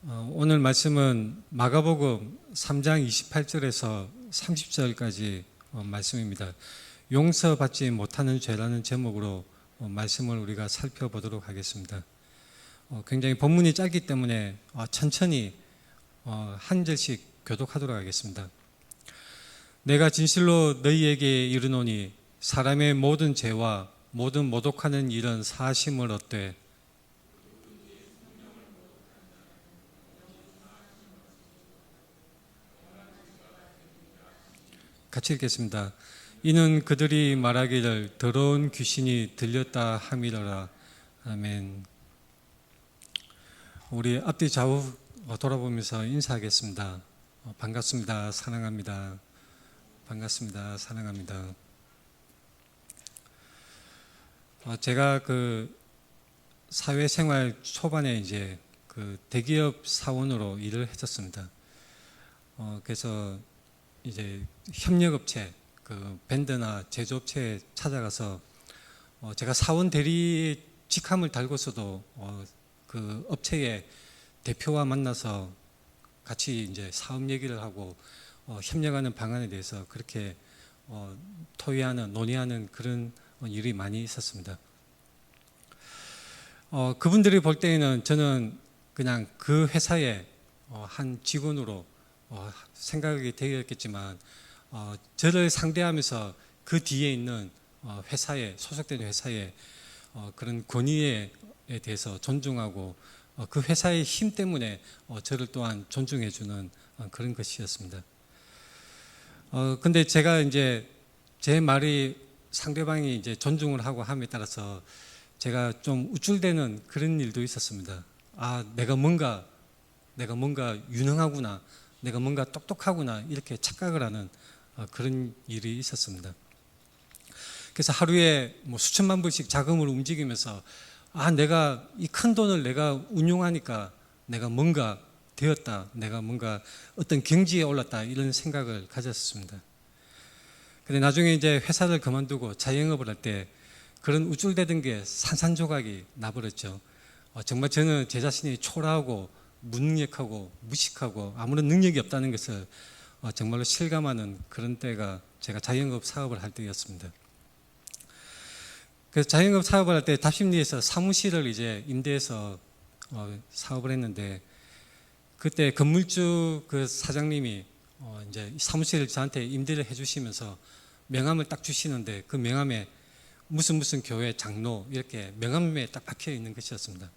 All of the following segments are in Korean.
오늘 말씀은 마가복음 3장 28절에서 30절까지 말씀입니다. 용서받지 못하는 죄라는 제목으로 말씀을 우리가 살펴보도록 하겠습니다. 굉장히 본문이 짧기 때문에 천천히 한 절씩 교독하도록 하겠습니다. 내가 진실로 너희에게 이르노니 사람의 모든 죄와 모든 모독하는 일은 사하심을 얻되 같이 읽겠습니다. 이는 그들이 말하기를 더러운 귀신이 들렸다 함이로라. 아멘. 우리 앞뒤 좌우 돌아보면서 인사하겠습니다. 반갑습니다. 사랑합니다. 반갑습니다. 사랑합니다. 제가 사회생활 초반에 이제 대기업 사원으로 일을 했었습니다. 그래서 이제 협력업체, 밴드나 제조업체에 찾아가서 제가 사원 대리 직함을 달고서도 그 업체의 대표와 만나서 같이 이제 사업 얘기를 하고 협력하는 방안에 대해서 그렇게 토의하는, 논의하는 그런 일이 많이 있었습니다. 그분들이 볼 때에는 저는 그냥 그 회사의 한 직원으로 생각이 되었겠지만 저를 상대하면서 그 뒤에 있는 회사에 소속된 회사의 그런 권위에 대해서 존중하고 그 회사의 힘 때문에 저를 또한 존중해 주는 그런 것이었습니다. 근데 제가 이제 제 말이 상대방이 이제 존중을 하고 함에 따라서 제가 좀 우쭐대는 그런 일도 있었습니다. 내가 뭔가 유능하구나, 내가 뭔가 똑똑하구나 이렇게 착각을 하는 그런 일이 있었습니다. 그래서 하루에 수천만 불씩 자금을 움직이면서 내가 이 큰 돈을 내가 운용하니까 내가 뭔가 되었다, 내가 뭔가 어떤 경지에 올랐다 이런 생각을 가졌습니다. 근데 나중에 이제 회사를 그만두고 자영업을 할 때 그런 우쭐대던 게 산산조각이 나버렸죠. 정말 저는 제 자신이 초라하고 무능력하고 무식하고 아무런 능력이 없다는 것을 정말로 실감하는 그런 때가 제가 자영업 사업을 할 때였습니다. 그래서 자영업 사업을 할 때 답심리에서 사무실을 이제 임대해서 사업을 했는데 그때 건물주 그 사장님이 이제 사무실을 저한테 임대를 해주시면서 명함을 딱 주시는데 그 명함에 무슨 교회 장로 이렇게 명함에 딱 박혀 있는 것이었습니다.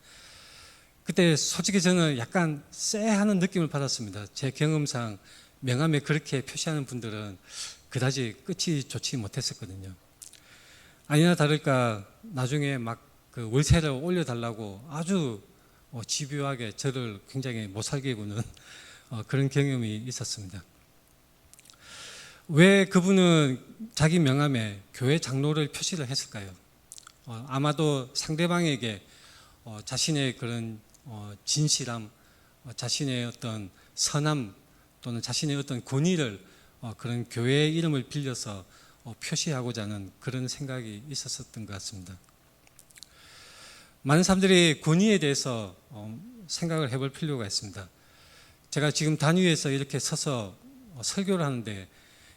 그때 솔직히 저는 약간 쎄하는 느낌을 받았습니다. 제 경험상 명함에 그렇게 표시하는 분들은 그다지 끝이 좋지 못했었거든요. 아니나 다를까 나중에 막 그 월세를 올려달라고 아주 집요하게 저를 굉장히 못살게 구는 그런 경험이 있었습니다. 왜 그분은 자기 명함에 교회 장로를 표시를 했을까요? 아마도 상대방에게 자신의 그런 진실함, 자신의 어떤 선함 또는 자신의 어떤 권위를 그런 교회의 이름을 빌려서 표시하고자 하는 그런 생각이 있었던 것 같습니다. 많은 사람들이 권위에 대해서 생각을 해볼 필요가 있습니다. 제가 지금 단위에서 이렇게 서서 설교를 하는데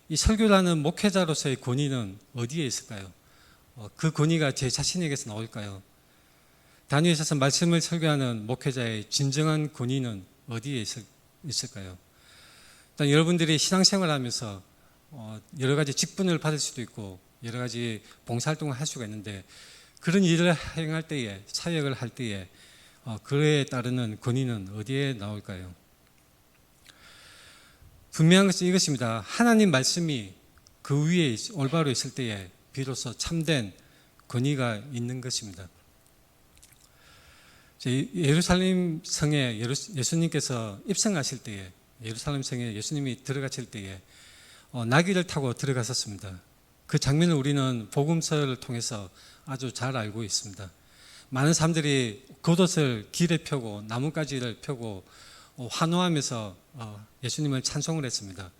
이 설교를 하는 목회자로서의 권위는 어디에 있을까요? 그 권위가 제 자신에게서 나올까요? 단위에 서서 말씀을 설교하는 목회자의 진정한 권위는 어디에 있을까요? 일단 여러분들이 신앙생활을 하면서 여러 가지 직분을 받을 수도 있고 여러 가지 봉사활동을 할 수가 있는데 그런 일을 행할 때에 사역을 할 때에 그에 따르는 권위는 어디에 나올까요? 분명한 것은 이것입니다. 하나님 말씀이 그 위에 올바로 있을 때에 비로소 참된 권위가 있는 것입니다. 예루살렘 성에 예수님께서 입성하실 때에 예루살렘 성에 예수님이 들어가실 때에 나귀를 타고 들어갔었습니다. 그 장면을 우리는 복음서를 통해서 아주 잘 알고 있습니다. 많은 사람들이 겉옷을 길에 펴고 나뭇가지를 펴고 환호하면서 예수님을 찬송을 했습니다.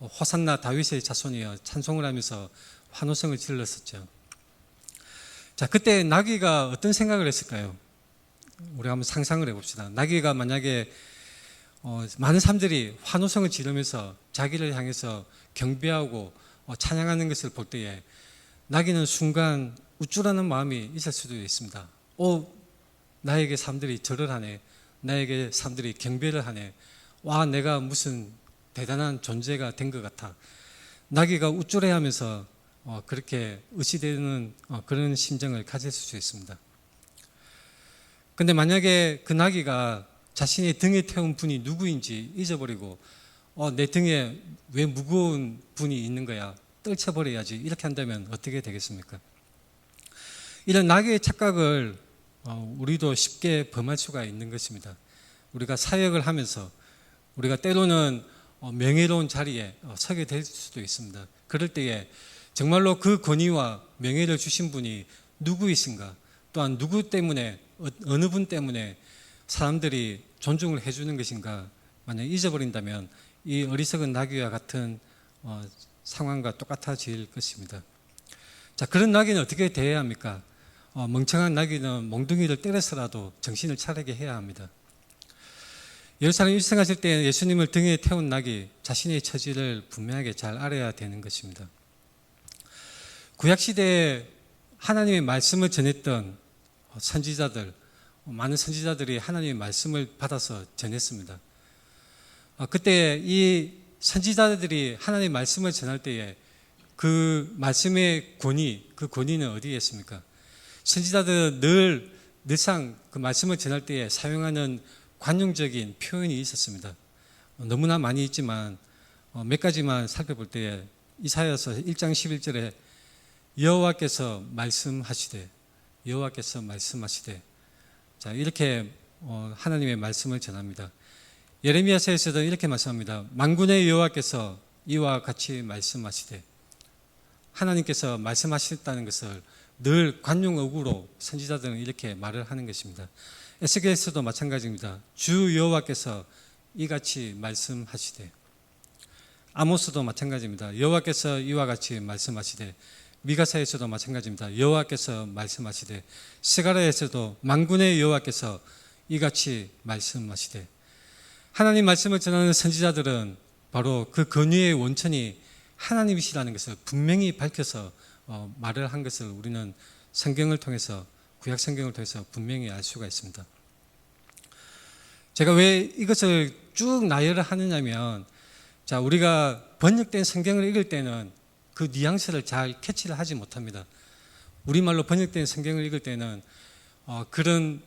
호산나 다윗의 자손이여 찬송을 하면서 환호성을 질렀었죠. 자, 그때 나귀가 어떤 생각을 했을까요? 우리가 한번 상상을 해봅시다. 나귀가 만약에 많은 사람들이 환호성을 지르면서 자기를 향해서 경배하고 찬양하는 것을 볼 때에 나귀는 순간 우쭐하는 마음이 있을 수도 있습니다. 나에게 사람들이 절을 하네. 나에게 사람들이 경배를 하네. 와, 내가 무슨 대단한 존재가 된 것 같아. 나귀가 우쭐해하면서 그렇게 의시되는 그런 심정을 가질 수 있습니다. 근데 만약에 그 나귀가 자신의 등에 태운 분이 누구인지 잊어버리고 내 등에 왜 무거운 분이 있는 거야? 떨쳐버려야지. 이렇게 한다면 어떻게 되겠습니까? 이런 나귀의 착각을 우리도 쉽게 범할 수가 있는 것입니다. 우리가 사역을 하면서 우리가 때로는 명예로운 자리에 서게 될 수도 있습니다. 그럴 때에 정말로 그 권위와 명예를 주신 분이 누구이신가? 또한 누구 때문에, 어느 분 때문에 사람들이 존중을 해주는 것인가? 만약 잊어버린다면 이 어리석은 나귀와 같은 상황과 똑같아질 것입니다. 자, 그런 나귀는 어떻게 대해야 합니까? 멍청한 나귀는 몽둥이를 때려서라도 정신을 차리게 해야 합니다. 예루살렘 입성하실 때 예수님을 등에 태운 나귀, 자신의 처지를 분명하게 잘 알아야 되는 것입니다. 구약시대에 하나님의 말씀을 전했던 선지자들, 많은 선지자들이 하나님의 말씀을 받아서 전했습니다. 그때 이 선지자들이 하나님의 말씀을 전할 때에 그 말씀의 권위, 그 권위는 어디에 있습니까? 선지자들은 늘상 그 말씀을 전할 때에 사용하는 관용적인 표현이 있었습니다. 너무나 많이 있지만 몇 가지만 살펴볼 때에 이사야서 1장 11절에 여호와께서 말씀하시되 자, 이렇게 하나님의 말씀을 전합니다. 예레미야서에서도 이렇게 말씀합니다. 만군의 여호와께서 이와 같이 말씀하시되, 하나님께서 말씀하셨다는 것을 늘 관용어구로 선지자들은 이렇게 말을 하는 것입니다. 에스겔에서도 마찬가지입니다. 주 여호와께서 이같이 말씀하시되, 아모스도 마찬가지입니다. 여호와께서 이와 같이 말씀하시되, 미가사에서도 마찬가지입니다. 여호와께서 말씀하시되, 스가랴에서도 만군의 여호와께서 이같이 말씀하시되, 하나님 말씀을 전하는 선지자들은 바로 그 권위의 원천이 하나님이시라는 것을 분명히 밝혀서 말을 한 것을 우리는 성경을 통해서, 구약 성경을 통해서 분명히 알 수가 있습니다. 제가 왜 이것을 쭉 나열을 하느냐면, 자, 우리가 번역된 성경을 읽을 때는 그 뉘앙스를 잘 캐치를 하지 못합니다. 우리말로 번역된 성경을 읽을 때는 그런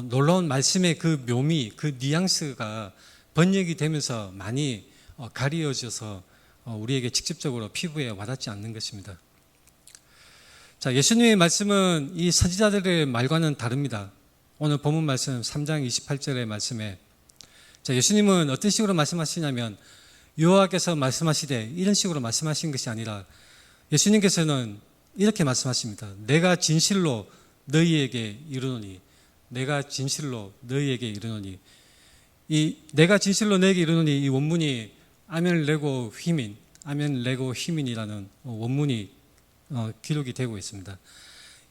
놀라운 말씀의 그 묘미, 그 뉘앙스가 번역이 되면서 많이 가리워져서 우리에게 직접적으로 피부에 와닿지 않는 것입니다. 자, 예수님의 말씀은 이 선지자들의 말과는 다릅니다. 오늘 본문 말씀 3장 28절의 말씀에, 자, 예수님은 어떤 식으로 말씀하시냐면 여호와께서 말씀하시되, 이런 식으로 말씀하신 것이 아니라 예수님께서는 이렇게 말씀하십니다. 내가 진실로 너희에게 이르노니, 내가 진실로 너희에게 이르노니. 이 내가 진실로 너희에게 이르노니, 이 원문이 아멘 레고 휘민이라는 원문이 기록이 되고 있습니다.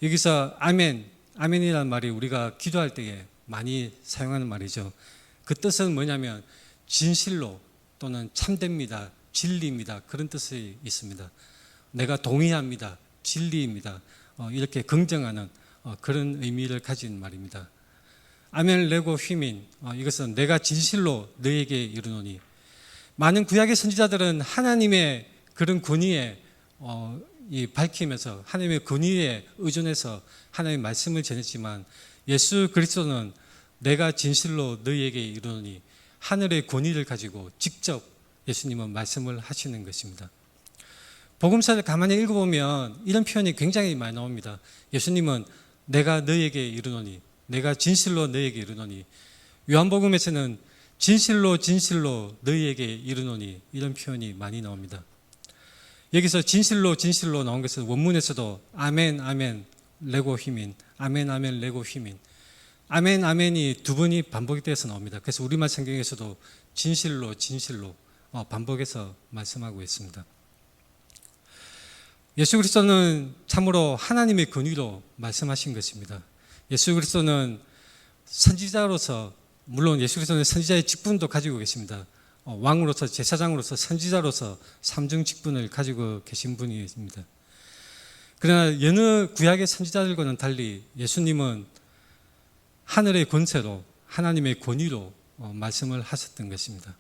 여기서 아멘이라는 말이 우리가 기도할 때에 많이 사용하는 말이죠. 그 뜻은 뭐냐면 진실로 또는 참됩니다, 진리입니다, 그런 뜻이 있습니다. 내가 동의합니다, 진리입니다, 이렇게 긍정하는 그런 의미를 가진 말입니다. 아멘 레고 휘민, 이것은 내가 진실로 너에게 이르노니. 많은 구약의 선지자들은 하나님의 그런 권위에 밝히면서 하나님의 권위에 의존해서 하나님의 말씀을 전했지만, 예수 그리스도는 내가 진실로 너희에게 이르노니, 하늘의 권위를 가지고 직접 예수님은 말씀을 하시는 것입니다. 복음서를 가만히 읽어보면 이런 표현이 굉장히 많이 나옵니다. 예수님은 내가 너희에게 이르노니, 내가 진실로 너희에게 이르노니. 요한복음에서는 진실로 너희에게 이르노니, 이런 표현이 많이 나옵니다. 여기서 진실로 나온 것은 원문에서도 아멘 레고 휘민, 아멘 레고 휘민, 아멘이 두 번이 반복이 돼서 나옵니다. 그래서 우리말 성경에서도 진실로 반복해서 말씀하고 있습니다. 예수 그리스도는 참으로 하나님의 권위로 말씀하신 것입니다. 예수 그리스도는 선지자로서 물론 예수 그리스도는 선지자의 직분도 가지고 계십니다. 왕으로서, 제사장으로서, 선지자로서 삼중 직분을 가지고 계신 분이십니다. 그러나 여느 구약의 선지자들과는 달리 예수님은 하늘의 권세로, 하나님의 권위로 말씀을 하셨던 것입니다.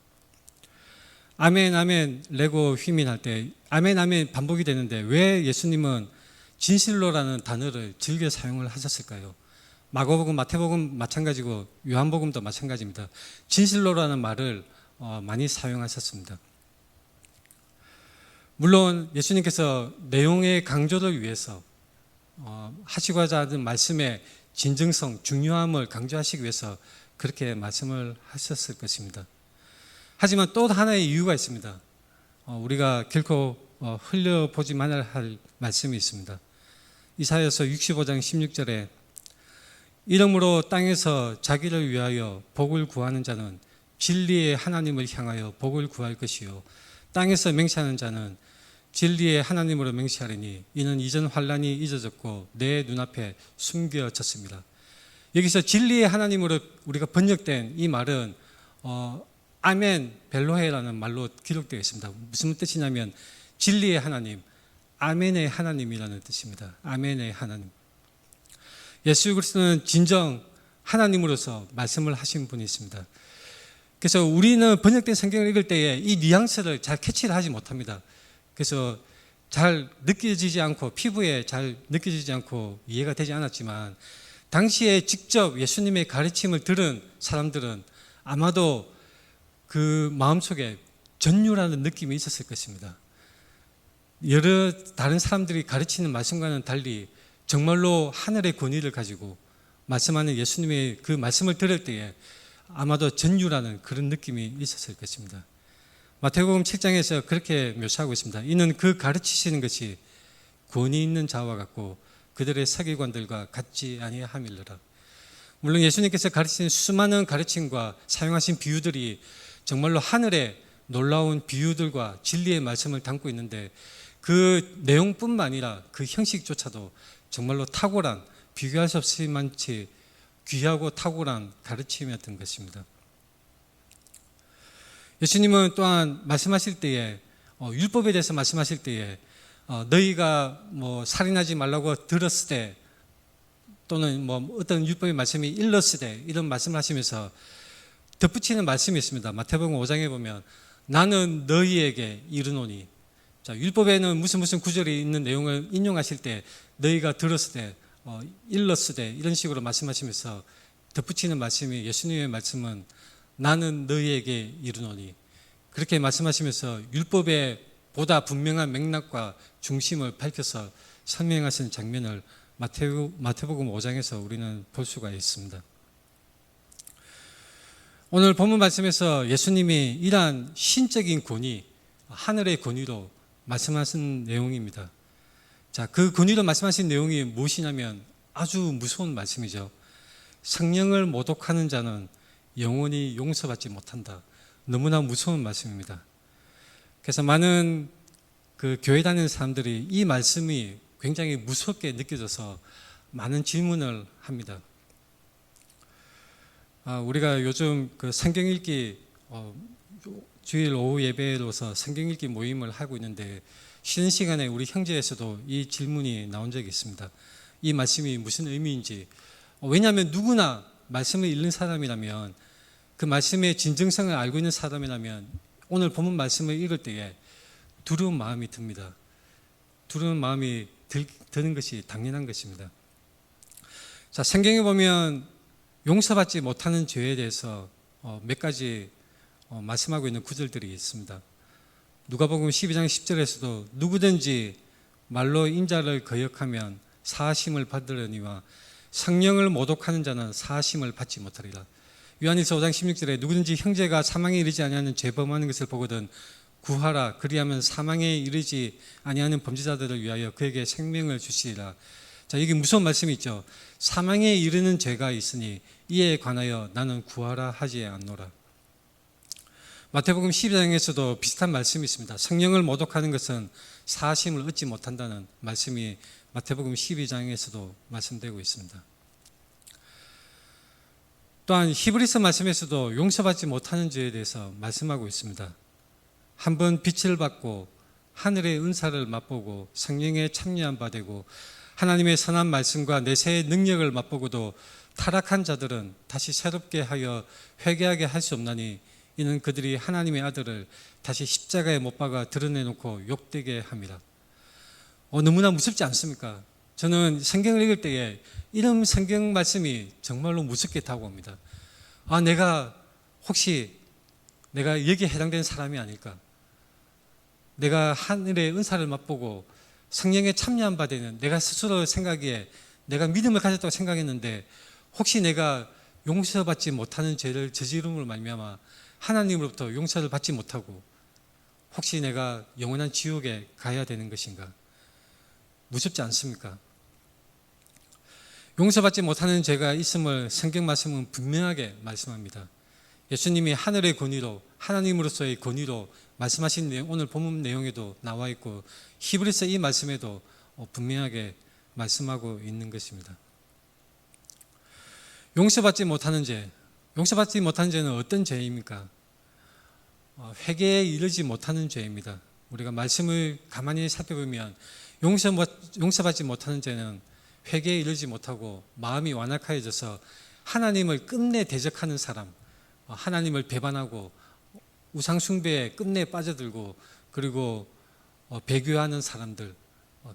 아멘 아멘 레고 휘민할 때 아멘 아멘 반복이 되는데 왜 예수님은 진실로라는 단어를 즐겨 사용을 하셨을까요? 마가복음, 마태복음 마찬가지고 요한복음도 마찬가지입니다. 진실로라는 말을 많이 사용하셨습니다. 물론 예수님께서 내용의 강조를 위해서 하시고자 하는 말씀의 진정성, 중요함을 강조하시기 위해서 그렇게 말씀을 하셨을 것입니다. 하지만 또 하나의 이유가 있습니다. 우리가 결코 흘려보지 말아야 할 말씀이 있습니다. 이사야서 65장 16절에 이러므로 땅에서 자기를 위하여 복을 구하는 자는 진리의 하나님을 향하여 복을 구할 것이요 땅에서 맹세하는 자는 진리의 하나님으로 맹세하리니 이는 이전 환란이 잊어졌고 내 눈앞에 숨겨졌습니다. 여기서 진리의 하나님으로 우리가 번역된 이 말은 아멘 벨로헤라는 말로 기록되어 있습니다. 무슨 뜻이냐면 진리의 하나님, 아멘의 하나님이라는 뜻입니다. 아멘의 하나님. 예수 그리스도는 진정 하나님으로서 말씀을 하신 분이 있습니다. 그래서 우리는 번역된 성경을 읽을 때에 이 뉘앙스를 잘 캐치를 하지 못합니다. 그래서 잘 느껴지지 않고 피부에 잘 느껴지지 않고 이해가 되지 않았지만 당시에 직접 예수님의 가르침을 들은 사람들은 아마도 그 마음속에 전율하는 느낌이 있었을 것입니다. 여러 다른 사람들이 가르치는 말씀과는 달리 정말로 하늘의 권위를 가지고 말씀하는 예수님의 그 말씀을 들을 때에 아마도 전율하는 그런 느낌이 있었을 것입니다. 마태복음 7장에서 그렇게 묘사하고 있습니다. 이는 그 가르치시는 것이 권위 있는 자와 같고 그들의 서기관들과 같지 아니함이니라. 물론 예수님께서 가르치신 수많은 가르침과 사용하신 비유들이 정말로 하늘의 놀라운 비유들과 진리의 말씀을 담고 있는데 그 내용뿐만 아니라 그 형식조차도 정말로 탁월한, 비교할 수 없이 많지 귀하고 탁월한 가르침이었던 것입니다. 예수님은 또한 말씀하실 때에 율법에 대해서 말씀하실 때에 너희가 살인하지 말라고 들었을 때 또는 어떤 율법의 말씀이 일렀을 때 이런 말씀을 하시면서 덧붙이는 말씀이 있습니다. 마태복음 5장에 보면 나는 너희에게 이르노니, 자, 율법에는 무슨 구절이 있는 내용을 인용하실 때 너희가 들었을 때 일렀을 때 이런 식으로 말씀하시면서 덧붙이는 말씀이 예수님의 말씀은 나는 너희에게 이르노니, 그렇게 말씀하시면서 율법의 보다 분명한 맥락과 중심을 밝혀서 설명하시는 장면을 마태복음 5장에서 우리는 볼 수가 있습니다. 오늘 본문 말씀에서 예수님이 이러한 신적인 권위, 하늘의 권위로 말씀하신 내용입니다. 자, 그 권위로 말씀하신 내용이 무엇이냐면 아주 무서운 말씀이죠. 성령을 모독하는 자는 영원히 용서받지 못한다. 너무나 무서운 말씀입니다. 그래서 많은 그 교회 다니는 사람들이 이 말씀이 굉장히 무섭게 느껴져서 많은 질문을 합니다. 우리가 요즘 그 성경 읽기 주일 오후 예배로서 성경 읽기 모임을 하고 있는데 쉬는 시간에 우리 형제에서도 이 질문이 나온 적이 있습니다. 이 말씀이 무슨 의미인지. 왜냐하면 누구나 말씀을 읽는 사람이라면 그 말씀의 진정성을 알고 있는 사람이라면 오늘 본문 말씀을 읽을 때에 두려운 마음이 듭니다. 두려운 마음이 드는 것이 당연한 것입니다. 자, 성경에 보면 용서받지 못하는 죄에 대해서 몇 가지 말씀하고 있는 구절들이 있습니다. 누가복음 12장 10절에서도 누구든지 말로 인자를 거역하면 사하심을 받으려니와 성령을 모독하는 자는 사하심을 받지 못하리라. 요한일서 5장 16절에 누구든지 형제가 사망에 이르지 아니하는 죄 범하는 것을 보거든 구하라. 그리하면 사망에 이르지 아니하는 범죄자들을 위하여 그에게 생명을 주시리라. 자, 이게 무서운 말씀이 있죠. 사망에 이르는 죄가 있으니 이에 관하여 나는 구하라 하지 않노라. 마태복음 12장에서도 비슷한 말씀이 있습니다. 성령을 모독하는 것은 사하심을 얻지 못한다는 말씀이 마태복음 12장에서도 말씀되고 있습니다. 또한 히브리서 말씀에서도 용서받지 못하는 죄에 대해서 말씀하고 있습니다. 한번 빛을 받고 하늘의 은사를 맛보고 성령에 참여한 바 되고 하나님의 선한 말씀과 내세의 능력을 맛보고도 타락한 자들은 다시 새롭게 하여 회개하게 할 수 없나니 이는 그들이 하나님의 아들을 다시 십자가에 못 박아 드러내놓고 욕되게 합니다. 너무나 무섭지 않습니까? 저는 성경을 읽을 때에 이런 성경 말씀이 정말로 무섭게 다가옵니다. 혹시 내가 여기에 해당되는 사람이 아닐까? 내가 하늘의 은사를 맛보고 성령에 참여한 바 되는 내가 스스로 생각에 내가 믿음을 가졌다고 생각했는데 혹시 내가 용서받지 못하는 죄를 저지름으로 말미암아 하나님으로부터 용서를 받지 못하고 혹시 내가 영원한 지옥에 가야 되는 것인가? 무섭지 않습니까? 용서받지 못하는 죄가 있음을 성경 말씀은 분명하게 말씀합니다. 예수님이 하늘의 권위로 하나님으로서의 권위로 말씀하신 오늘 본문 내용에도 나와 있고 히브리서 이 말씀에도 분명하게 말씀하고 있는 것입니다. 용서받지 못하는 죄, 용서받지 못하는 죄는 어떤 죄입니까? 회개에 이르지 못하는 죄입니다. 우리가 말씀을 가만히 살펴보면 용서받지 못하는 죄는 회개에 이르지 못하고 마음이 완악해져서 하나님을 끝내 대적하는 사람, 하나님을 배반하고 우상숭배에 끝내 빠져들고 그리고 배교하는 사람들,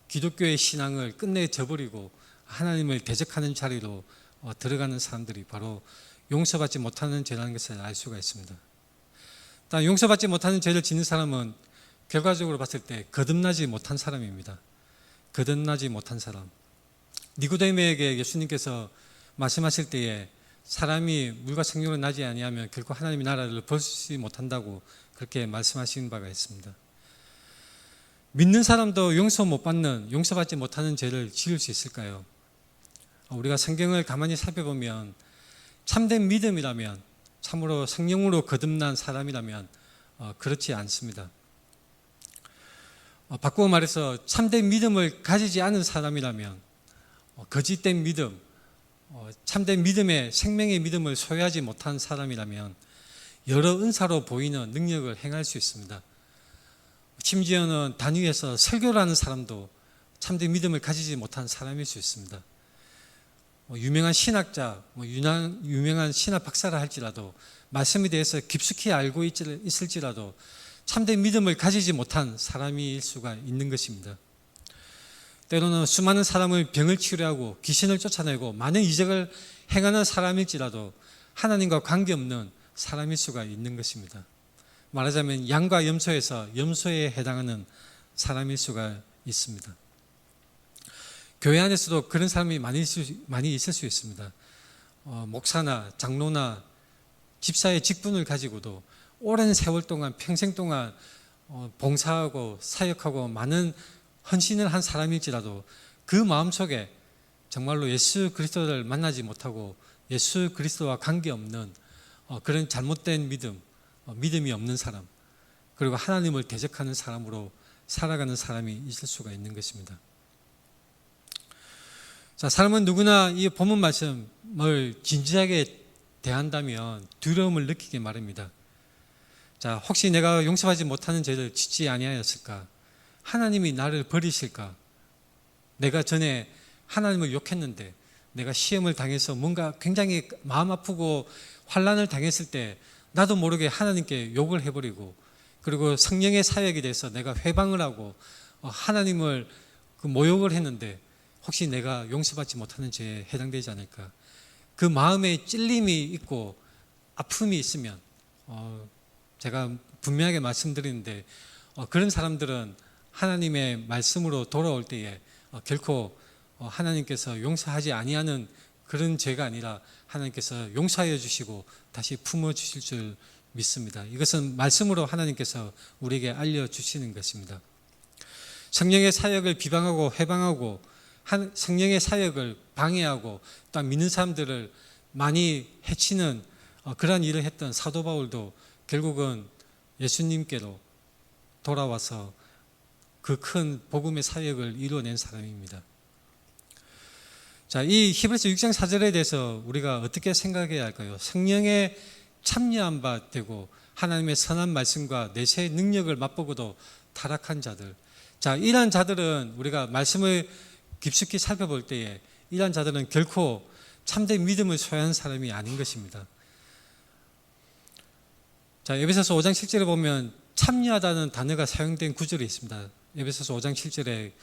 기독교의 신앙을 끝내 저버리고 하나님을 대적하는 자리로 들어가는 사람들이 바로 용서받지 못하는 죄라는 것을 알 수가 있습니다. 일단 용서받지 못하는 죄를 짓는 사람은 결과적으로 봤을 때 거듭나지 못한 사람입니다. 거듭나지 못한 사람. 니고데모에게 예수님께서 말씀하실 때에 사람이 물과 성령으로 나지 아니하면 결코 하나님의 나라를 보지 못한다고 그렇게 말씀하신 바가 있습니다. 믿는 사람도 용서받지 못하는 죄를 지을 수 있을까요? 우리가 성경을 가만히 살펴보면 참된 믿음이라면 참으로 성령으로 거듭난 사람이라면 그렇지 않습니다. 바꾸어 말해서 참된 믿음을 가지지 않은 사람이라면 거짓된 믿음, 참된 믿음의 생명의 믿음을 소유하지 못한 사람이라면 여러 은사로 보이는 능력을 행할 수 있습니다. 심지어는 단위에서 설교를 하는 사람도 참된 믿음을 가지지 못한 사람일 수 있습니다. 유명한 신학자, 유명한 신학 박사라 할지라도 말씀에 대해서 깊숙이 알고 있을지라도 참된 믿음을 가지지 못한 사람일 수가 있는 것입니다. 때로는 수많은 사람을 병을 치료하고 귀신을 쫓아내고 많은 이적을 행하는 사람일지라도 하나님과 관계없는 사람일 수가 있는 것입니다. 말하자면 양과 염소에서 염소에 해당하는 사람일 수가 있습니다. 교회 안에서도 그런 사람이 많이 있을 수 있습니다. 목사나 장로나 집사의 직분을 가지고도 오랜 세월 동안 평생 동안 봉사하고 사역하고 많은 헌신을 한 사람일지라도 그 마음속에 정말로 예수 그리스도를 만나지 못하고 예수 그리스도와 관계없는 그런 잘못된 믿음이 없는 사람, 그리고 하나님을 대적하는 사람으로 살아가는 사람이 있을 수가 있는 것입니다. 자, 사람은 누구나 이 본문 말씀을 진지하게 대한다면 두려움을 느끼게 마련입니다. 자, 혹시 내가 용서하지 못하는 죄를 짓지 아니하였을까? 하나님이 나를 버리실까? 내가 전에 하나님을 욕했는데 내가 시험을 당해서 뭔가 굉장히 마음 아프고 환난을 당했을 때 나도 모르게 하나님께 욕을 해버리고 그리고 성령의 사역에 대해서 내가 회방을 하고 하나님을 모욕을 했는데 혹시 내가 용서받지 못하는 죄에 해당되지 않을까? 그 마음에 찔림이 있고 아픔이 있으면 제가 분명하게 말씀드리는데 그런 사람들은 하나님의 말씀으로 돌아올 때에 결코 하나님께서 용서하지 아니하는 그런 죄가 아니라 하나님께서 용서하여 주시고 다시 품어 주실 줄 믿습니다. 이것은 말씀으로 하나님께서 우리에게 알려주시는 것입니다. 성령의 사역을 비방하고 해방하고 성령의 사역을 방해하고 또 믿는 사람들을 많이 해치는 그러한 일을 했던 사도 바울도 결국은 예수님께로 돌아와서 그 큰 복음의 사역을 이루어낸 사람입니다. 자, 이 히브리서 6장 4절에 대해서 우리가 어떻게 생각해야 할까요? 성령에 참여한 바 되고 하나님의 선한 말씀과 내세의 능력을 맛보고도 타락한 자들. 자, 이러한 자들은 우리가 말씀을 깊숙이 살펴볼 때에 이러한 자들은 결코 참된 믿음을 소유한 사람이 아닌 것입니다. 자, 에베소서 5장 7절에 보면 참여하다는 단어가 사용된 구절이 있습니다. 에베소서 5장 7절에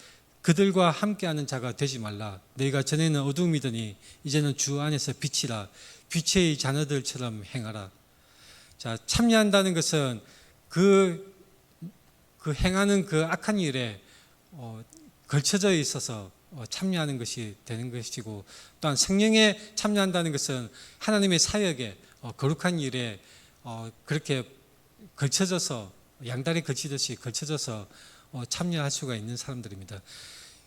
그들과 함께하는 자가 되지 말라. 너희가 전에는 어두움이더니 이제는 주 안에서 빛이라. 빛의 자녀들처럼 행하라. 자, 참여한다는 것은 그 행하는 그 악한 일에 걸쳐져 있어서 참여하는 것이 되는 것이고, 또한 성령에 참여한다는 것은 하나님의 사역에 거룩한 일에 그렇게 걸쳐져서 양다리 걸치듯이 걸쳐져서 참여할 수가 있는 사람들입니다.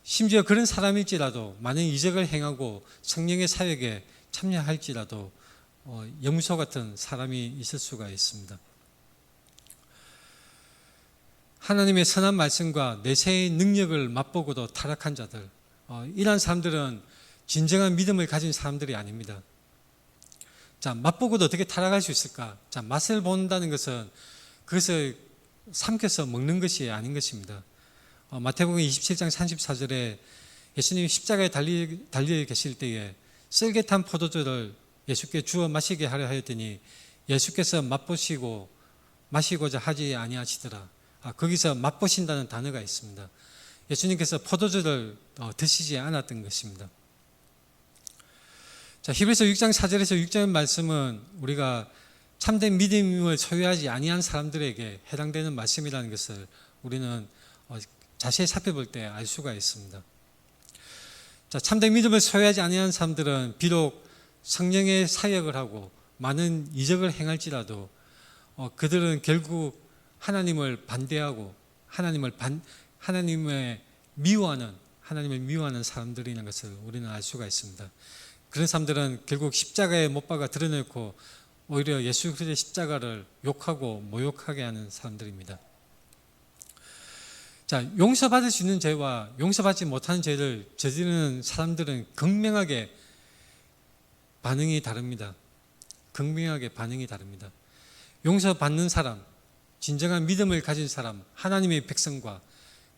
심지어 그런 사람일지라도 많은 이적을 행하고 성령의 사역에 참여할지라도 염소 같은 사람이 있을 수가 있습니다. 하나님의 선한 말씀과 내세의 능력을 맛보고도 타락한 자들, 이러한 사람들은 진정한 믿음을 가진 사람들이 아닙니다. 자, 맛보고도 어떻게 타락할 수 있을까? 자, 맛을 본다는 것은 그것을 삼켜서 먹는 것이 아닌 것입니다. 마태복음 27장 34절에 예수님이 십자가에 달려 계실 때에 쓸개탄 포도주를 예수께 주어 마시게 하려 하였더니 예수께서 맛보시고 마시고자 하지 아니하시더라. 거기서 맛보신다는 단어가 있습니다. 예수님께서 포도주를 드시지 않았던 것입니다. 자, 히브리서 6장 4절에서 6절 말씀은 우리가 참된 믿음을 소유하지 아니한 사람들에게 해당되는 말씀이라는 것을 우리는 자세히 살펴볼 때 알 수가 있습니다. 자, 참된 믿음을 소유하지 아니한 사람들은 비록 성령의 사역을 하고 많은 이적을 행할지라도 그들은 결국 하나님을 반대하고 하나님을 미워하는 사람들이라는 것을 우리는 알 수가 있습니다. 그런 사람들은 결국 십자가에 못 박아 드러내고 오히려 예수 그리스도의 십자가를 욕하고 모욕하게 하는 사람들입니다. 자, 용서받을 수 있는 죄와 용서받지 못하는 죄를 저지르는 사람들은 극명하게 반응이 다릅니다. 극명하게 반응이 다릅니다. 용서받는 사람, 진정한 믿음을 가진 사람, 하나님의 백성과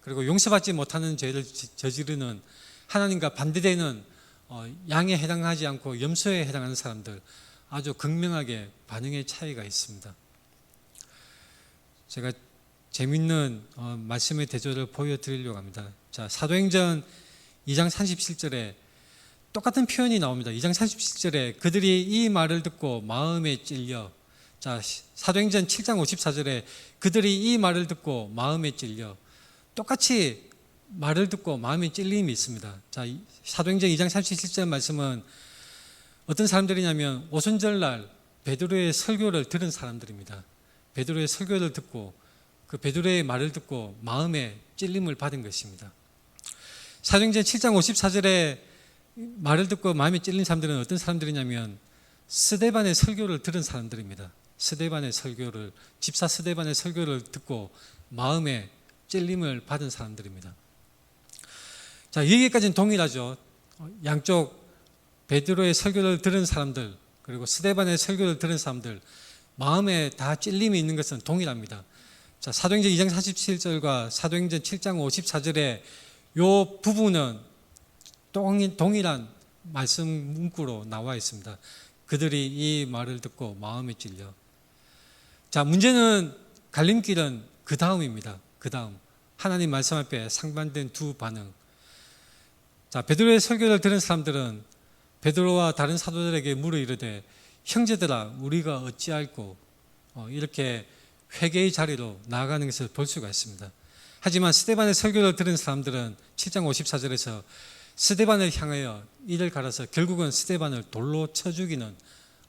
그리고 용서받지 못하는 죄를 저지르는 하나님과 반대되는 양에 해당하지 않고 염소에 해당하는 사람들, 아주 극명하게 반응의 차이가 있습니다. 제가 재밌는 말씀의 대조를 보여드리려고 합니다. 자, 사도행전 2장 37절에 똑같은 표현이 나옵니다. 2장 37절에 그들이 이 말을 듣고 마음에 찔려. 자, 사도행전 7장 54절에 그들이 이 말을 듣고 마음에 찔려. 똑같이 말을 듣고 마음에 찔림이 있습니다. 자, 사도행전 2장 37절 말씀은 어떤 사람들이냐면 오순절날 베드로의 설교를 들은 사람들입니다. 베드로의 설교를 듣고 그 베드로의 말을 듣고 마음에 찔림을 받은 것입니다. 사도행전 7장 54절에 말을 듣고 마음에 찔린 사람들은 어떤 사람들이냐면 스데반의 설교를 들은 사람들입니다. 집사 스데반의 설교를 듣고 마음에 찔림을 받은 사람들입니다. 자, 여기까지는 동일하죠. 양쪽 베드로의 설교를 들은 사람들 그리고 스데반의 설교를 들은 사람들 마음에 다 찔림이 있는 것은 동일합니다. 자, 사도행전 2장 47절과 사도행전 7장 54절의 이 부분은 동일한 말씀 문구로 나와 있습니다. 그들이 이 말을 듣고 마음에 찔려. 자, 문제는 갈림길은 그 다음입니다. 그 다음 하나님 말씀 앞에 상반된 두 반응. 자, 베드로의 설교를 들은 사람들은 베드로와 다른 사도들에게 물어 이르되 형제들아 우리가 어찌할꼬 이렇게 회개의 자리로 나아가는 것을 볼 수가 있습니다. 하지만 스데반의 설교를 들은 사람들은 7장 54절에서 스데반을 향하여 이를 갈아서 결국은 스데반을 돌로 쳐 죽이는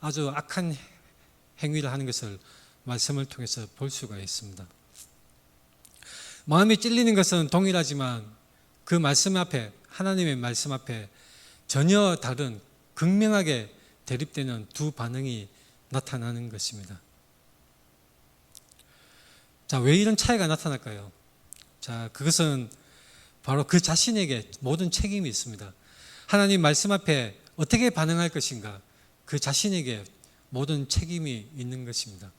아주 악한 행위를 하는 것을 말씀을 통해서 볼 수가 있습니다. 마음이 찔리는 것은 동일하지만 그 말씀 앞에 하나님의 말씀 앞에 전혀 다른 극명하게 대립되는 두 반응이 나타나는 것입니다. 자, 왜 이런 차이가 나타날까요? 자, 그것은 바로 그 자신에게 모든 책임이 있습니다. 하나님 말씀 앞에 어떻게 반응할 것인가, 그 자신에게 모든 책임이 있는 것입니다.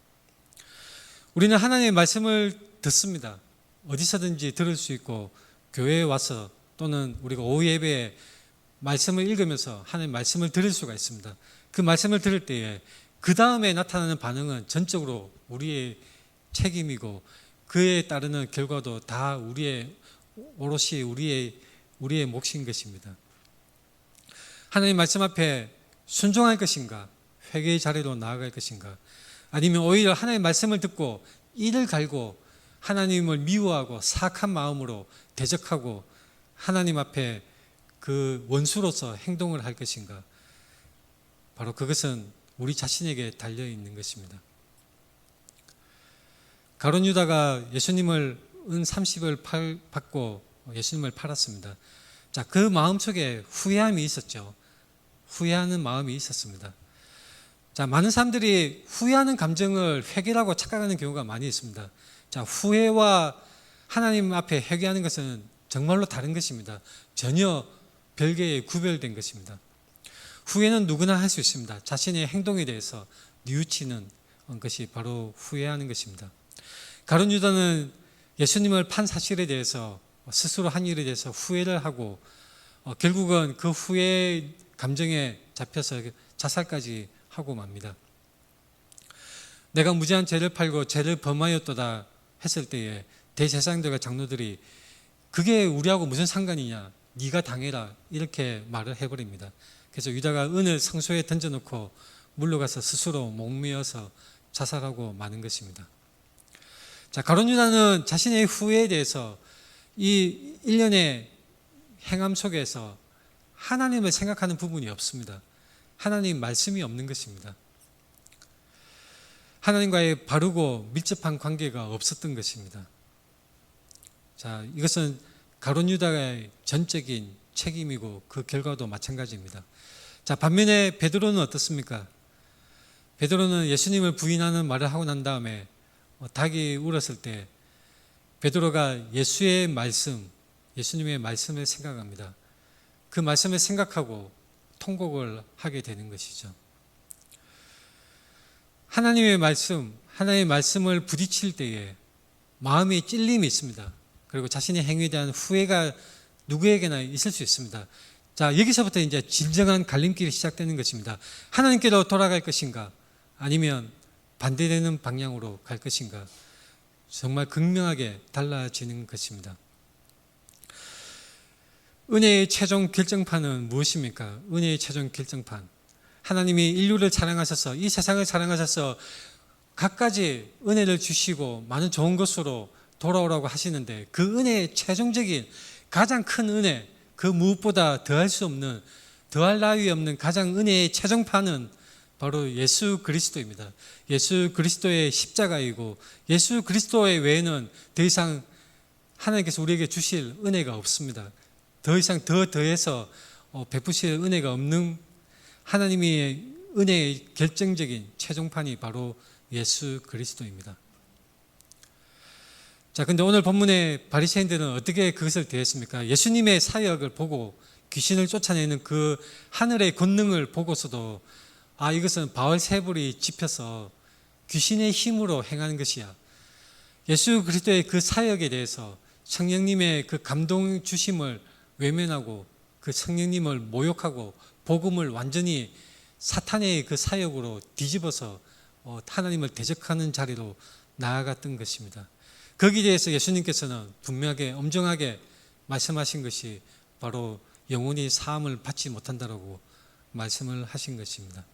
우리는 하나님의 말씀을 듣습니다. 어디서든지 들을 수 있고, 교회에 와서 또는 우리가 오후 예배에 말씀을 읽으면서 하나님의 말씀을 들을 수가 있습니다. 그 말씀을 들을 때에 그 다음에 나타나는 반응은 전적으로 우리의 책임이고, 그에 따르는 결과도 다 오롯이 우리의 몫인 것입니다. 하나님 말씀 앞에 순종할 것인가, 회개의 자리로 나아갈 것인가, 아니면 오히려 하나님의 말씀을 듣고 이를 갈고 하나님을 미워하고 사악한 마음으로 대적하고 하나님 앞에 그 원수로서 행동을 할 것인가, 바로 그것은 우리 자신에게 달려 있는 것입니다. 가룟 유다가 예수님을 은 30을 받고 예수님을 팔았습니다. 자, 그 마음속에 후회함이 있었죠. 후회하는 마음이 있었습니다. 자, 많은 사람들이 후회하는 감정을 회개라고 착각하는 경우가 많이 있습니다. 자, 후회와 하나님 앞에 회개하는 것은 정말로 다른 것입니다. 전혀 별개의 구별된 것입니다. 후회는 누구나 할 수 있습니다. 자신의 행동에 대해서 뉘우치는 것이 바로 후회하는 것입니다. 가룟 유다는 예수님을 판 사실에 대해서 스스로 한 일에 대해서 후회를 하고 결국은 그 후회 감정에 잡혀서 자살까지 하고 맙니다. 내가 무지한 죄를 팔고 죄를 범하였도다 했을 때에 대제사장들과 장로들이 그게 우리하고 무슨 상관이냐, 네가 당해라, 이렇게 말을 해버립니다. 그래서 유다가 은을 성소에 던져놓고 물러가서 스스로 목매어서 자살하고 마는 것입니다. 자, 가룟 유다는 자신의 후회에 대해서 이 일련의 행함 속에서 하나님을 생각하는 부분이 없습니다. 하나님 말씀이 없는 것입니다. 하나님과의 바르고 밀접한 관계가 없었던 것입니다. 자, 이것은 가룟 유다의 전적인 책임이고 그 결과도 마찬가지입니다. 자, 반면에 베드로는 어떻습니까? 베드로는 예수님을 부인하는 말을 하고 난 다음에 닭이 울었을 때 베드로가 예수의 말씀, 예수님의 말씀을 생각합니다. 그 말씀을 생각하고 통곡을 하게 되는 것이죠. 하나님의 말씀을 부딪힐 때에 마음의 찔림이 있습니다. 그리고 자신의 행위에 대한 후회가 누구에게나 있을 수 있습니다. 자, 여기서부터 이제 진정한 갈림길이 시작되는 것입니다. 하나님께로 돌아갈 것인가, 아니면 반대되는 방향으로 갈 것인가, 정말 극명하게 달라지는 것입니다. 은혜의 최종 결정판은 무엇입니까? 은혜의 최종 결정판, 하나님이 인류를 사랑하셔서, 이 세상을 사랑하셔서 갖가지 은혜를 주시고 많은 좋은 것으로 돌아오라고 하시는데, 그 은혜의 최종적인 가장 큰 은혜, 그 무엇보다 더할 수 없는, 더할 나위 없는 가장 은혜의 최종판은 바로 예수 그리스도입니다. 예수 그리스도의 십자가이고, 예수 그리스도의 외에는 더 이상 하나님께서 우리에게 주실 은혜가 없습니다. 더 이상 더해서 베푸실 은혜가 없는 하나님의 은혜의 결정적인 최종판이 바로 예수 그리스도입니다. 자, 근데 오늘 본문의 바리새인들은 어떻게 그것을 대했습니까? 예수님의 사역을 보고 귀신을 쫓아내는 그 하늘의 권능을 보고서도, 아, 이것은 바알세불이 집혀서 귀신의 힘으로 행하는 것이야. 예수 그리스도의 그 사역에 대해서 성령님의 그 감동 주심을 외면하고 그 성령님을 모욕하고 복음을 완전히 사탄의 그 사역으로 뒤집어서 하나님을 대적하는 자리로 나아갔던 것입니다. 거기에 대해서 예수님께서는 분명하게 엄정하게 말씀하신 것이 바로 영원히 사함을 받지 못한다라고 말씀을 하신 것입니다.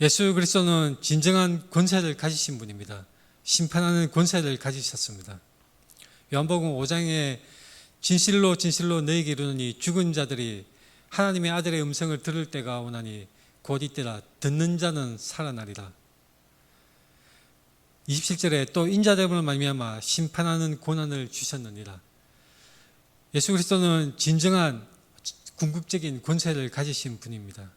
예수 그리스도는 진정한 권세를 가지신 분입니다. 심판하는 권세를 가지셨습니다. 요한복음 5장에 진실로 진실로 너희에게 이르노니 죽은 자들이 하나님의 아들의 음성을 들을 때가 오나니 곧 이때라. 듣는 자는 살아나리라. 27절에 또 인자됨으로 말미암아 심판하는 고난을 주셨느니라. 예수 그리스도는 진정한 궁극적인 권세를 가지신 분입니다.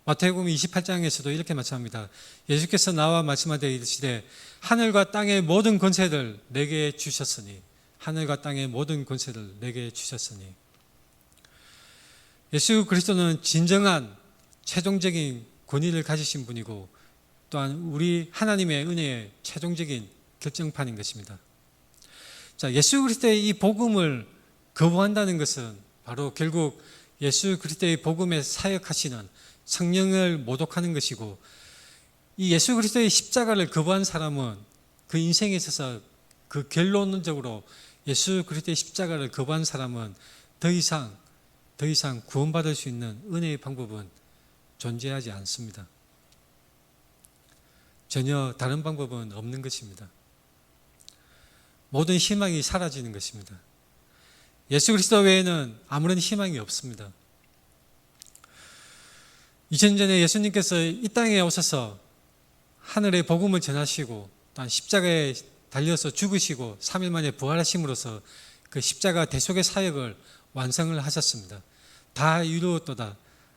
마태복음 28장에서도 이렇게 말씀합니다. 예수께서 나와 말씀하되 이르시되 하늘과 땅의 모든 권세를 내게 주셨으니, 하늘과 땅의 모든 권세를 내게 주셨으니. 예수 그리스도는 진정한 최종적인 권위를 가지신 분이고 또한 우리 하나님의 은혜의 최종적인 결정판인 것입니다. 자, 예수 그리스도의 이 복음을 거부한다는 것은 바로 결국 예수 그리스도의 복음에 사역하시는 성령을 모독하는 것이고, 이 예수 그리스도의 십자가를 거부한 사람은 그 인생에 있어서 그 결론적으로 예수 그리스도의 십자가를 거부한 사람은 더 이상 구원받을 수 있는 은혜의 방법은 존재하지 않습니다. 전혀 다른 방법은 없는 것입니다. 모든 희망이 사라지는 것입니다. 예수 그리스도 외에는 아무런 희망이 없습니다. 2000년 전에 예수님께서 이 땅에 오셔서 하늘의 복음을 전하시고 또한 십자가에 달려서 죽으시고 3일 만에 부활하심으로써 그 십자가 대속의 사역을 완성을 하셨습니다. 다 이루었도다.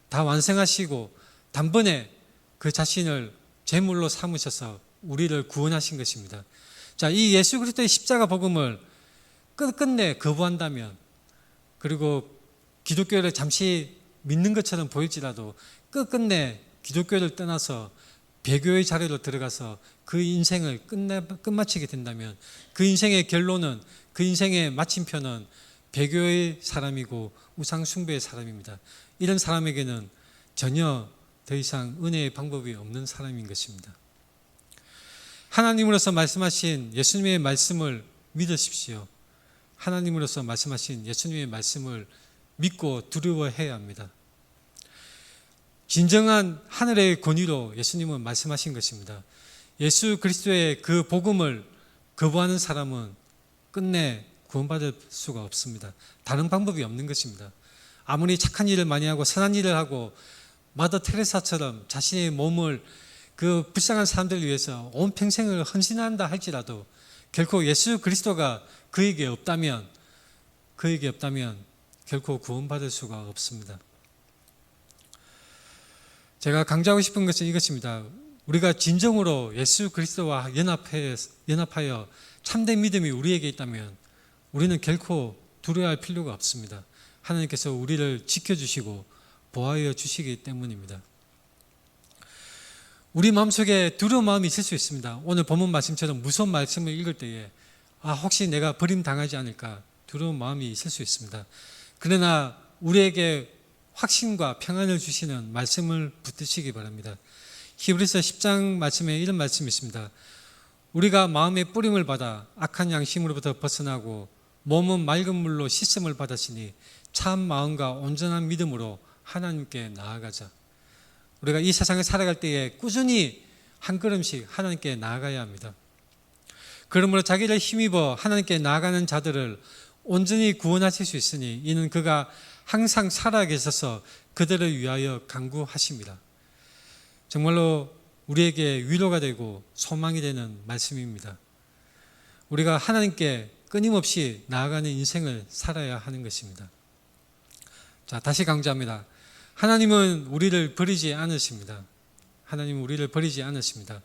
다 완성하시고 단번에 그 자신을 제물로 삼으셔서 우리를 구원하신 것입니다. 자, 이 예수 그리스도의 십자가 복음을 끝끝내 거부한다면, 그리고 기독교를 잠시 믿는 것처럼 보일지라도 끝끝내 기독교를 떠나서 배교의 자리로 들어가서 그 인생을 끝마치게 된다면 그 인생의 결론은, 그 인생의 마침표는 배교의 사람이고 우상 숭배의 사람입니다. 이런 사람에게는 전혀 더 이상 은혜의 방법이 없는 사람인 것입니다. 하나님으로서 말씀하신 예수님의 말씀을 믿으십시오. 하나님으로서 말씀하신 예수님의 말씀을 믿고 두려워해야 합니다. 진정한 하늘의 권위로 예수님은 말씀하신 것입니다. 예수 그리스도의 그 복음을 거부하는 사람은 끝내 구원받을 수가 없습니다. 다른 방법이 없는 것입니다. 아무리 착한 일을 많이 하고 선한 일을 하고 마더 테레사처럼 자신의 몸을 그 불쌍한 사람들을 위해서 온 평생을 헌신한다 할지라도 결코 예수 그리스도가 그에게 없다면 결코 구원받을 수가 없습니다. 제가 강조하고 싶은 것은 이것입니다. 우리가 진정으로 예수 그리스도와 연합하여 참된 믿음이 우리에게 있다면 우리는 결코 두려워할 필요가 없습니다. 하나님께서 우리를 지켜주시고 보호하여 주시기 때문입니다. 우리 마음속에 두려운 마음이 있을 수 있습니다. 오늘 본문 말씀처럼 무서운 말씀을 읽을 때에 혹시 내가 버림당하지 않을까 두려운 마음이 있을 수 있습니다. 그러나 우리에게 확신과 평안을 주시는 말씀을 붙드시기 바랍니다. 히브리서 10장 말씀에 이런 말씀이 있습니다. 우리가 마음의 뿌림을 받아 악한 양심으로부터 벗어나고 몸은 맑은 물로 씻음을 받았으니 참 마음과 온전한 믿음으로 하나님께 나아가자. 우리가 이 세상을 살아갈 때에 꾸준히 한 걸음씩 하나님께 나아가야 합니다. 그러므로 자기를 힘입어 하나님께 나아가는 자들을 온전히 구원하실 수 있으니 이는 그가 항상 살아계셔서 그들을 위하여 간구하십니다. 정말로 우리에게 위로가 되고 소망이 되는 말씀입니다. 우리가 하나님께 끊임없이 나아가는 인생을 살아야 하는 것입니다. 자, 다시 강조합니다. 하나님은 우리를 버리지 않으십니다. 하나님은 우리를 버리지 않으십니다.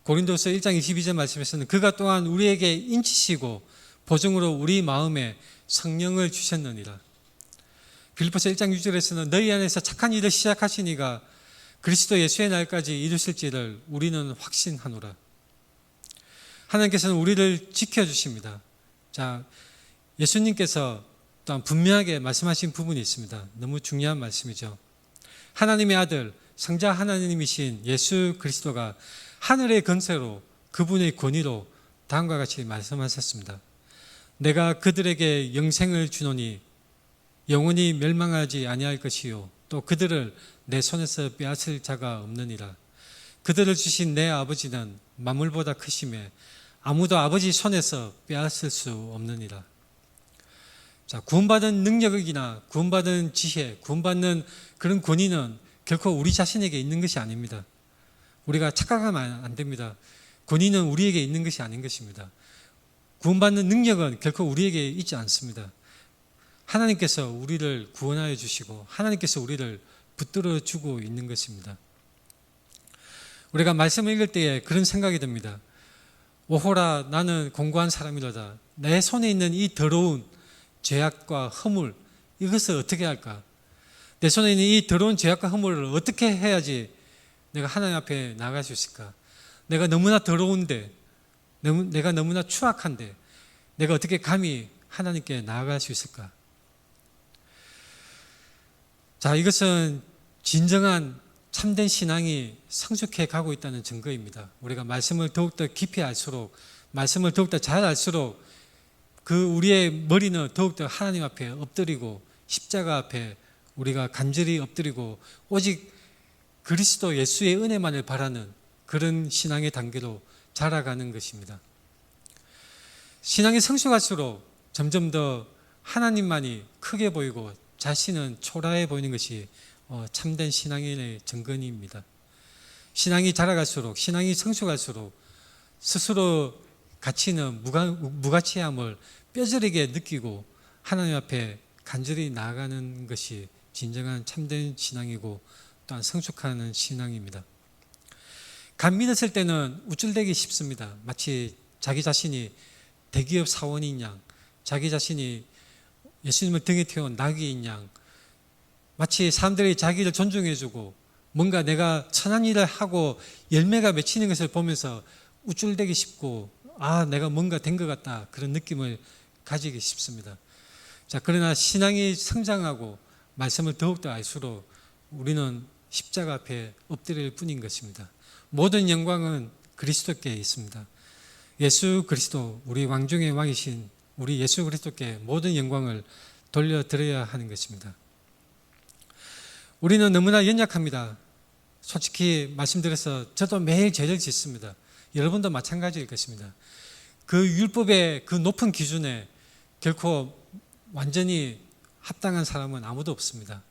고린도서 1장 22절 말씀에서는 그가 또한 우리에게 인치시고 보증으로 우리 마음에 성령을 주셨느니라. 빌립보서 1장 6절에서는 너희 안에서 착한 일을 시작하신 이가 그리스도 예수의 날까지 이루실지를 우리는 확신하노라. 하나님께서는 우리를 지켜주십니다. 자, 예수님께서 또한 분명하게 말씀하신 부분이 있습니다. 너무 중요한 말씀이죠. 하나님의 아들, 성자 하나님이신 예수 그리스도가 하늘의 권세로 그분의 권위로 다음과 같이 말씀하셨습니다. 내가 그들에게 영생을 주노니 영원히 멸망하지 아니할 것이요 또 그들을 내 손에서 빼앗을 자가 없느니라. 그들을 주신 내 아버지는 만물보다 크심에 아무도 아버지 손에서 빼앗을 수 없느니라. 자, 구원받은 능력이나 구원받은 지혜, 구원받는 그런 권위는 결코 우리 자신에게 있는 것이 아닙니다. 우리가 착각하면 안 됩니다. 권위는 우리에게 있는 것이 아닌 것입니다. 구원받는 능력은 결코 우리에게 있지 않습니다. 하나님께서 우리를 구원하여 주시고 하나님께서 우리를 붙들어 주고 있는 것입니다. 우리가 말씀을 읽을 때에 그런 생각이 듭니다. 오호라 나는 공고한 사람이로다. 내 손에 있는 이 더러운 죄악과 허물 이것을 어떻게 할까? 내 손에 있는 이 더러운 죄악과 허물을 어떻게 해야지 내가 하나님 앞에 나아갈 수 있을까? 내가 너무나 더러운데, 내가 너무나 추악한데 내가 어떻게 감히 하나님께 나아갈 수 있을까? 자, 이것은 진정한 참된 신앙이 성숙해 가고 있다는 증거입니다. 우리가 말씀을 더욱더 깊이 알수록, 말씀을 더욱더 잘 알수록 우리의 머리는 더욱더 하나님 앞에 엎드리고 십자가 앞에 우리가 간절히 엎드리고 오직 그리스도 예수의 은혜만을 바라는 그런 신앙의 단계로 자라가는 것입니다. 신앙이 성숙할수록 점점 더 하나님만이 크게 보이고 자신은 초라해 보이는 것이 참된 신앙인의 증거입니다. 신앙이 자라갈수록, 신앙이 성숙할수록 스스로 가치는 무가치함을 뼈저리게 느끼고 하나님 앞에 간절히 나아가는 것이 진정한 참된 신앙이고 또한 성숙하는 신앙입니다. 간 믿었을 때는 우쭐대기 쉽습니다. 마치 자기 자신이 대기업 사원인 양, 자기 자신이 예수님을 등에 태운 나귀인 양, 마치 사람들이 자기를 존중해주고 뭔가 내가 선한 일을 하고 열매가 맺히는 것을 보면서 우쭐대기 쉽고 내가 뭔가 된 것 같다, 그런 느낌을 가지기 쉽습니다. 자, 그러나 신앙이 성장하고 말씀을 더욱더 알수록 우리는 십자가 앞에 엎드릴 뿐인 것입니다. 모든 영광은 그리스도께 있습니다. 예수 그리스도, 우리 왕 중의 왕이신 우리 예수 그리스도께 모든 영광을 돌려드려야 하는 것입니다. 우리는 너무나 연약합니다. 솔직히 말씀드려서 저도 매일 죄를 짓습니다. 여러분도 마찬가지일 것입니다. 그 율법의 그 높은 기준에 결코 완전히 합당한 사람은 아무도 없습니다.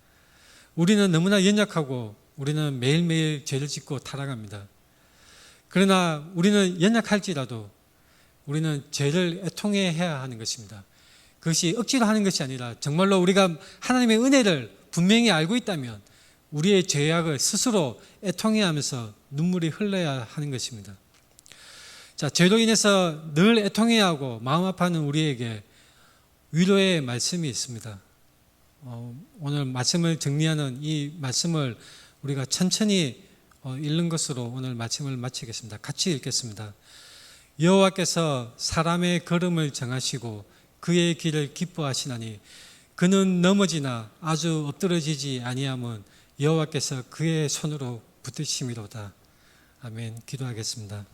우리는 너무나 연약하고 우리는 매일매일 죄를 짓고 타락합니다. 그러나 우리는 연약할지라도 우리는 죄를 애통해야 하는 것입니다. 그것이 억지로 하는 것이 아니라 정말로 우리가 하나님의 은혜를 분명히 알고 있다면 우리의 죄악을 스스로 애통해야 하면서 눈물이 흘러야 하는 것입니다. 자, 죄로 인해서 늘 애통해야 하고 마음 아파하는 우리에게 위로의 말씀이 있습니다. 오늘 말씀을 정리하는 이 말씀을 우리가 천천히 읽는 것으로 오늘 말씀을 마치겠습니다. 같이 읽겠습니다. 여호와께서 사람의 걸음을 정하시고 그의 길을 기뻐하시나니 그는 넘어지나 아주 엎드러지지 아니함은 여호와께서 그의 손으로 붙드심이로다. 아멘. 기도하겠습니다.